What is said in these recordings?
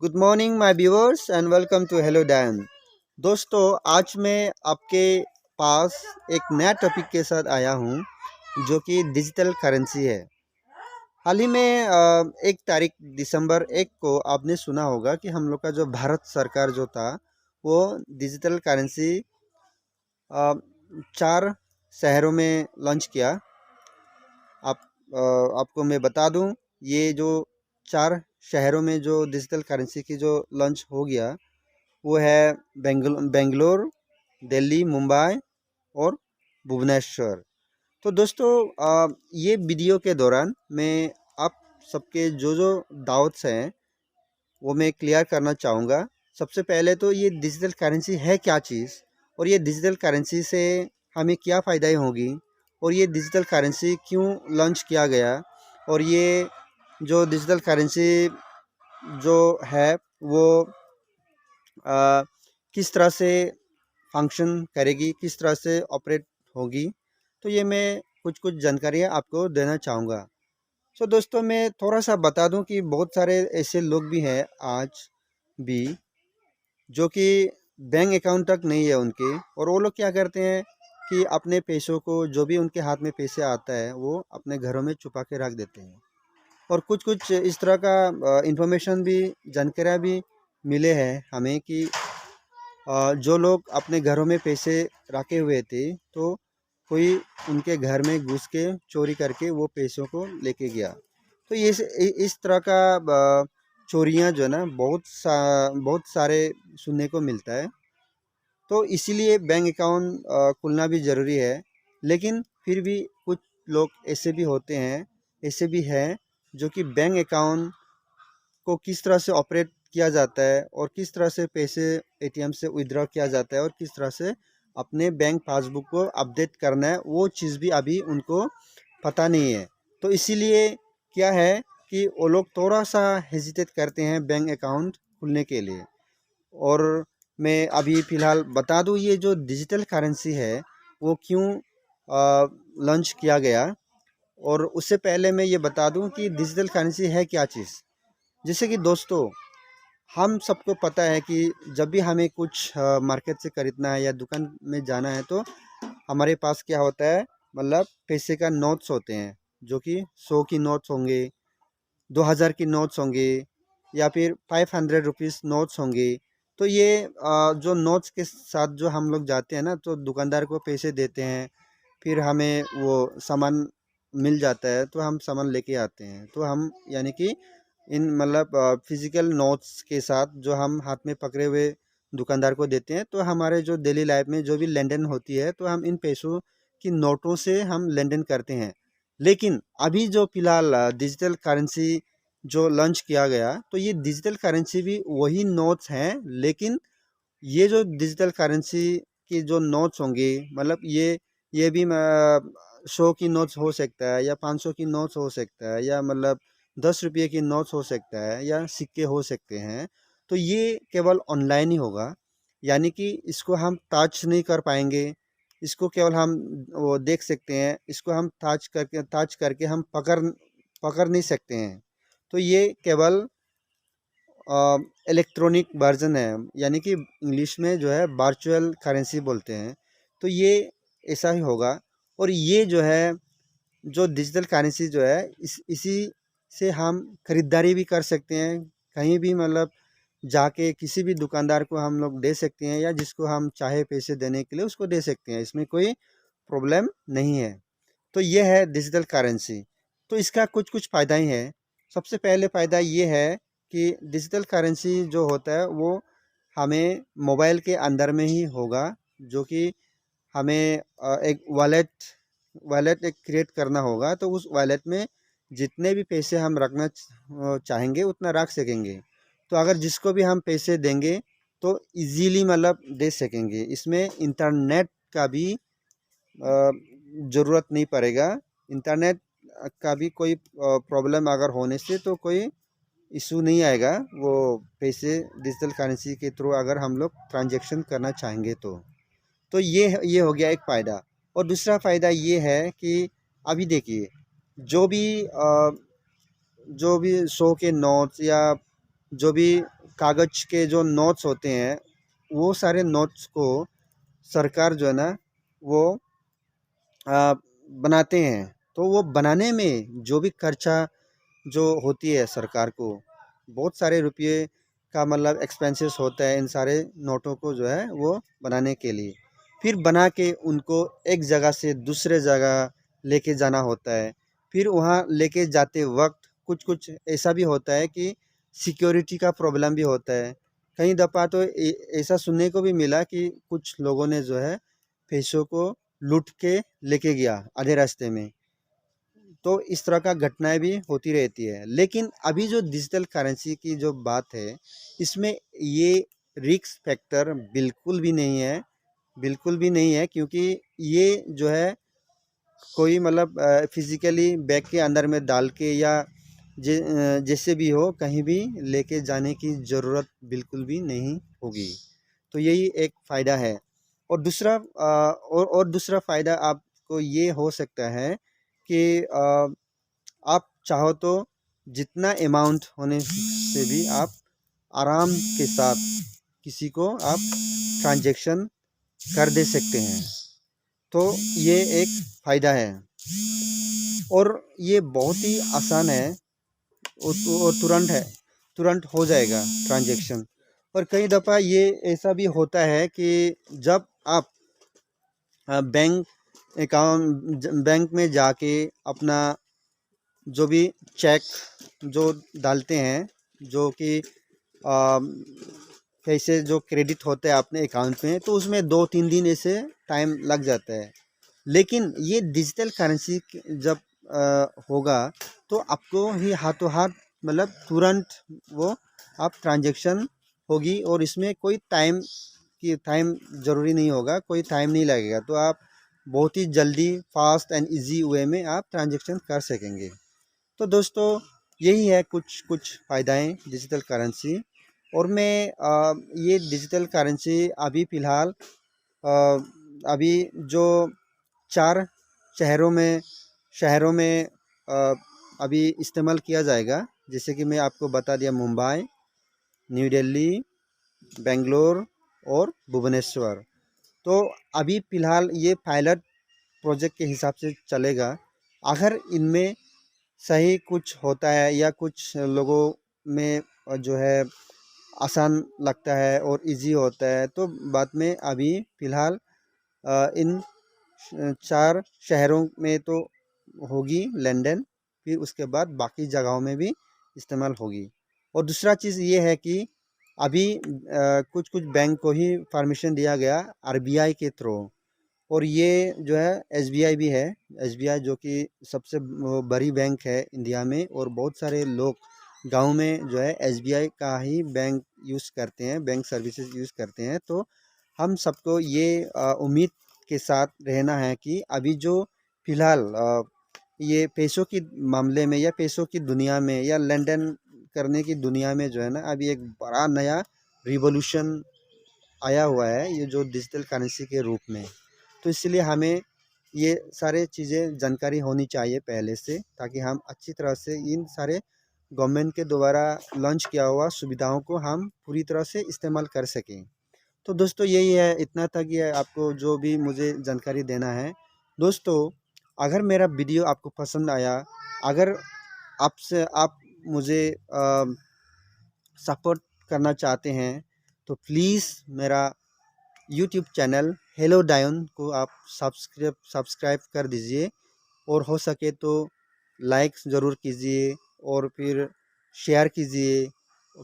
Good morning my viewers and welcome to hello Dan. दोस्तों, आज मैं आपके पास एक नया टॉपिक के साथ आया हूँ जो कि डिजिटल करेंसी है। हाल ही में 1 तारीख दिसंबर 1 को आपने सुना होगा कि हम लोग का जो भारत सरकार जो था वो डिजिटल करेंसी 4 शहरों में लॉन्च किया। आप आपको मैं बता दूं, ये जो 4 शहरों में जो डिजिटल करेंसी की जो लॉन्च हो गया वो है बेंगलोर, दिल्ली, मुंबई और भुवनेश्वर। तो दोस्तों, ये वीडियो के दौरान मैं आप सबके जो जो डाउट्स हैं वो मैं क्लियर करना चाहूँगा। सबसे पहले तो ये डिजिटल करेंसी है क्या चीज़, और ये डिजिटल करेंसी से हमें क्या फ़ायदाएँ होगी, और ये डिजिटल करेंसी क्यों लॉन्च किया गया, और ये जो डिजिटल करेंसी जो है वो अ, किस तरह से फंक्शन करेगी, किस तरह से ऑपरेट होगी। तो ये मैं कुछ कुछ जानकारियाँ आपको देना चाहूँगा। सो दोस्तों, मैं थोड़ा सा बता दूं कि बहुत सारे ऐसे लोग भी हैं आज भी जो कि बैंक अकाउंट तक नहीं है उनके, और वो लोग क्या करते हैं कि अपने पैसों को, जो भी उनके हाथ में पैसे आता है, वो अपने घरों में छुपा के रख देते हैं। और कुछ कुछ इस तरह का इंफॉर्मेशन भी, जानकारियाँ भी मिले हैं हमें कि जो लोग अपने घरों में पैसे रखे हुए थे, तो कोई उनके घर में घुस के चोरी करके वो पैसों को लेके गया। तो ये इस तरह का चोरियां जो है ना, बहुत सारे सुनने को मिलता है। तो इसीलिए बैंक अकाउंट खुलना भी ज़रूरी है। लेकिन फिर भी कुछ लोग ऐसे भी होते हैं, ऐसे भी हैं जो कि बैंक अकाउंट को किस तरह से ऑपरेट किया जाता है, और किस तरह से पैसे एटीएम से विड्रॉ किया जाता है, और किस तरह से अपने बैंक पासबुक को अपडेट करना है, वो चीज़ भी अभी उनको पता नहीं है। तो इसीलिए क्या है कि वो लोग थोड़ा सा हेजिटेट करते हैं बैंक अकाउंट खुलने के लिए। और मैं अभी फ़िलहाल बता दूं, ये जो डिजिटल करेंसी है वो क्यों लॉन्च किया गया। और उससे पहले मैं ये बता दूं कि डिजिटल करेंसी है क्या चीज़। जैसे कि दोस्तों, हम सबको पता है कि जब भी हमें कुछ मार्केट से खरीदना है या दुकान में जाना है, तो हमारे पास क्या होता है, मतलब पैसे का नोट्स होते हैं, जो कि 100 की नोट्स होंगे, 2000 की नोट्स होंगे, या फिर 500 रुपीज़ नोट्स होंगे। तो ये जो नोट्स के साथ जो हम लोग जाते हैं ना, तो दुकानदार को पैसे देते हैं, फिर हमें वो सामान मिल जाता है, तो हम सामान लेके आते हैं। तो हम यानी कि इन मतलब फिजिकल नोट्स के साथ जो हम हाथ में पकड़े हुए दुकानदार को देते हैं, तो हमारे जो डेली लाइफ में जो भी लेन देन होती है, तो हम इन पैसों की नोटों से हम लेन देन करते हैं। लेकिन अभी जो फिलहाल डिजिटल करेंसी जो लॉन्च किया गया, तो ये डिजिटल करेंसी भी वही नोट्स हैं, लेकिन ये जो डिजिटल करेंसी की जो नोट्स होंगे, मतलब ये भी 100 की नोट्स हो सकता है, या 500 की नोट्स हो सकता है, या मतलब 10 रुपये की नोट्स हो सकता है, या सिक्के हो सकते हैं। तो ये केवल ऑनलाइन ही होगा, यानी कि इसको हम टच नहीं कर पाएंगे। इसको केवल हम वो देख सकते हैं, इसको हम टच करके हम पकड़ पकड़ नहीं सकते हैं। तो ये केवल इलेक्ट्रॉनिक वर्जन है, यानी कि इंग्लिश में जो है वर्चुअल करेंसी बोलते हैं। तो ये ऐसा ही होगा। और ये जो है, जो डिजिटल करेंसी जो है, इसी से हम खरीदारी भी कर सकते हैं, कहीं भी मतलब जाके किसी भी दुकानदार को हम लोग दे सकते हैं, या जिसको हम चाहे पैसे देने के लिए उसको दे सकते हैं। इसमें कोई प्रॉब्लम नहीं है। तो ये है डिजिटल करेंसी। तो इसका कुछ कुछ फ़ायदा ही है। सबसे पहले फ़ायदा ये है कि डिजिटल करेंसी जो होता है वो हमें मोबाइल के अंदर में ही होगा, जो कि हमें एक वॉलेट एक क्रिएट करना होगा। तो उस वॉलेट में जितने भी पैसे हम रखना चाहेंगे उतना रख सकेंगे। तो अगर जिसको भी हम पैसे देंगे तो इजीली मतलब दे सकेंगे। इसमें इंटरनेट का भी ज़रूरत नहीं पड़ेगा। इंटरनेट का भी कोई प्रॉब्लम अगर होने से तो कोई इशू नहीं आएगा, वो पैसे डिजिटल करेंसी के थ्रू अगर हम लोग ट्रांजैक्शन करना चाहेंगे तो। तो ये हो गया एक फ़ायदा। और दूसरा फ़ायदा ये है कि अभी देखिए, जो भी 100 के नोट्स, या जो भी कागज़ के जो नोट्स होते हैं, वो सारे नोट्स को सरकार जो है ना वो बनाते हैं। तो वो बनाने में जो भी खर्चा जो होती है सरकार को, बहुत सारे रुपये का मतलब एक्सपेंसेस होता है इन सारे नोटों को जो है वो बनाने के लिए। फिर बना के उनको एक जगह से दूसरे जगह लेके जाना होता है। फिर वहाँ लेके जाते वक्त कुछ कुछ ऐसा भी होता है कि सिक्योरिटी का प्रॉब्लम भी होता है। कई दफ़ा तो ऐसा सुनने को भी मिला कि कुछ लोगों ने जो है पैसों को लूट के लेके गया आधे रास्ते में। तो इस तरह का घटनाएं भी होती रहती है। लेकिन अभी जो डिजिटल करेंसी की जो बात है, इसमें ये रिस्क फैक्टर बिल्कुल भी नहीं है, बिल्कुल भी नहीं है, क्योंकि ये जो है कोई मतलब फिजिकली बैग के अंदर में डाल के या जैसे भी हो कहीं भी लेके जाने की ज़रूरत बिल्कुल भी नहीं होगी। तो यही एक फ़ायदा है। और दूसरा और दूसरा फ़ायदा आपको ये हो सकता है कि आप चाहो तो जितना अमाउंट होने से भी आप आराम के साथ किसी को आप ट्रांजैक्शन कर दे सकते हैं। तो ये एक फ़ायदा है और ये बहुत ही आसान है और तुरंत है, तुरंत हो जाएगा ट्रांजैक्शन। और कई दफ़ा ये ऐसा भी होता है कि जब आप बैंक में जाके अपना जो भी चेक जो डालते हैं, जो कि पैसे जो क्रेडिट होते हैं अपने अकाउंट में, तो उसमें 2-3 दिन ऐसे टाइम लग जाता है। लेकिन ये डिजिटल करेंसी जब होगा तो आपको ही हाथों हाथ मतलब तुरंत वो आप ट्रांजैक्शन होगी और इसमें कोई टाइम ज़रूरी नहीं होगा, कोई टाइम नहीं लगेगा। तो आप बहुत ही जल्दी फास्ट एंड इजी वे में आप ट्रांजैक्शन कर सकेंगे। तो दोस्तों यही है कुछ कुछ फ़ायदाएँ डिजिटल करेंसी। और मैं ये डिजिटल करेंसी अभी फ़िलहाल अभी जो 4 शहरों में अभी इस्तेमाल किया जाएगा। जैसे कि मैं आपको बता दिया, मुंबई, न्यू दिल्ली, बेंगलोर और भुवनेश्वर। तो अभी फ़िलहाल ये पायलट प्रोजेक्ट के हिसाब से चलेगा। अगर इनमें सही कुछ होता है या कुछ लोगों में जो है आसान लगता है और इजी होता है, तो बाद में अभी फ़िलहाल इन 4 शहरों में तो होगी लेन-देन, फिर उसके बाद बाकी जगहों में भी इस्तेमाल होगी। और दूसरा चीज़ ये है कि अभी कुछ-कुछ बैंक को ही परमिशन दिया गया आरबीआई के थ्रू। और ये जो है एसबीआई भी है। एसबीआई जो कि सबसे वो बड़ी बैंक है इंडिया में, और बहुत सारे लोग गाँव में जो है एसबीआई का ही बैंक यूज़ करते हैं, बैंक सर्विसेज यूज़ करते हैं। तो हम सबको ये उम्मीद के साथ रहना है कि अभी जो फ़िलहाल ये पैसों की मामले में या पैसों की दुनिया में या लेन-देन करने की दुनिया में जो है ना, अभी एक बड़ा नया रिवॉल्यूशन आया हुआ है, ये जो डिजिटल करेंसी के रूप में। तो इसलिए हमें ये सारे चीज़ें जानकारी होनी चाहिए पहले से, ताकि हम अच्छी तरह से इन सारे गवर्नमेंट के द्वारा लॉन्च किया हुआ सुविधाओं को हम पूरी तरह से इस्तेमाल कर सकें। तो दोस्तों यही है, इतना था कि आपको जो भी मुझे जानकारी देना है। दोस्तों अगर मेरा वीडियो आपको पसंद आया, अगर आप मुझे सपोर्ट करना चाहते हैं, तो प्लीज़ मेरा यूट्यूब चैनल हेलो डायोन को आप सब्सक्राइब कर दीजिए। और हो सके तो लाइक ज़रूर कीजिए और फिर शेयर कीजिए,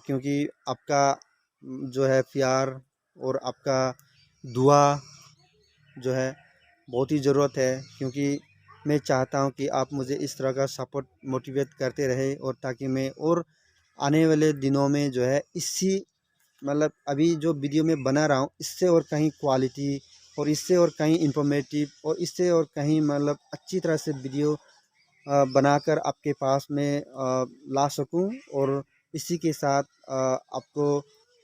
क्योंकि आपका जो है प्यार और आपका दुआ जो है बहुत ही ज़रूरत है। क्योंकि मैं चाहता हूँ कि आप मुझे इस तरह का सपोर्ट मोटिवेट करते रहे, और ताकि मैं और आने वाले दिनों में जो है इसी मतलब अभी जो वीडियो मैं बना रहा हूँ, इससे और कहीं क्वालिटी और इससे और कहीं इंफॉर्मेटिव और इससे और कहीं मतलब अच्छी तरह से वीडियो बनाकर आपके पास में ला सकूं। और इसी के साथ आपको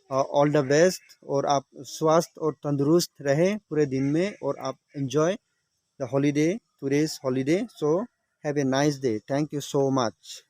ऑल द बेस्ट, और आप स्वस्थ और तंदुरुस्त रहें पूरे दिन में, और आप enjoy the holiday, today's holiday. So have a nice day. Thank you so much.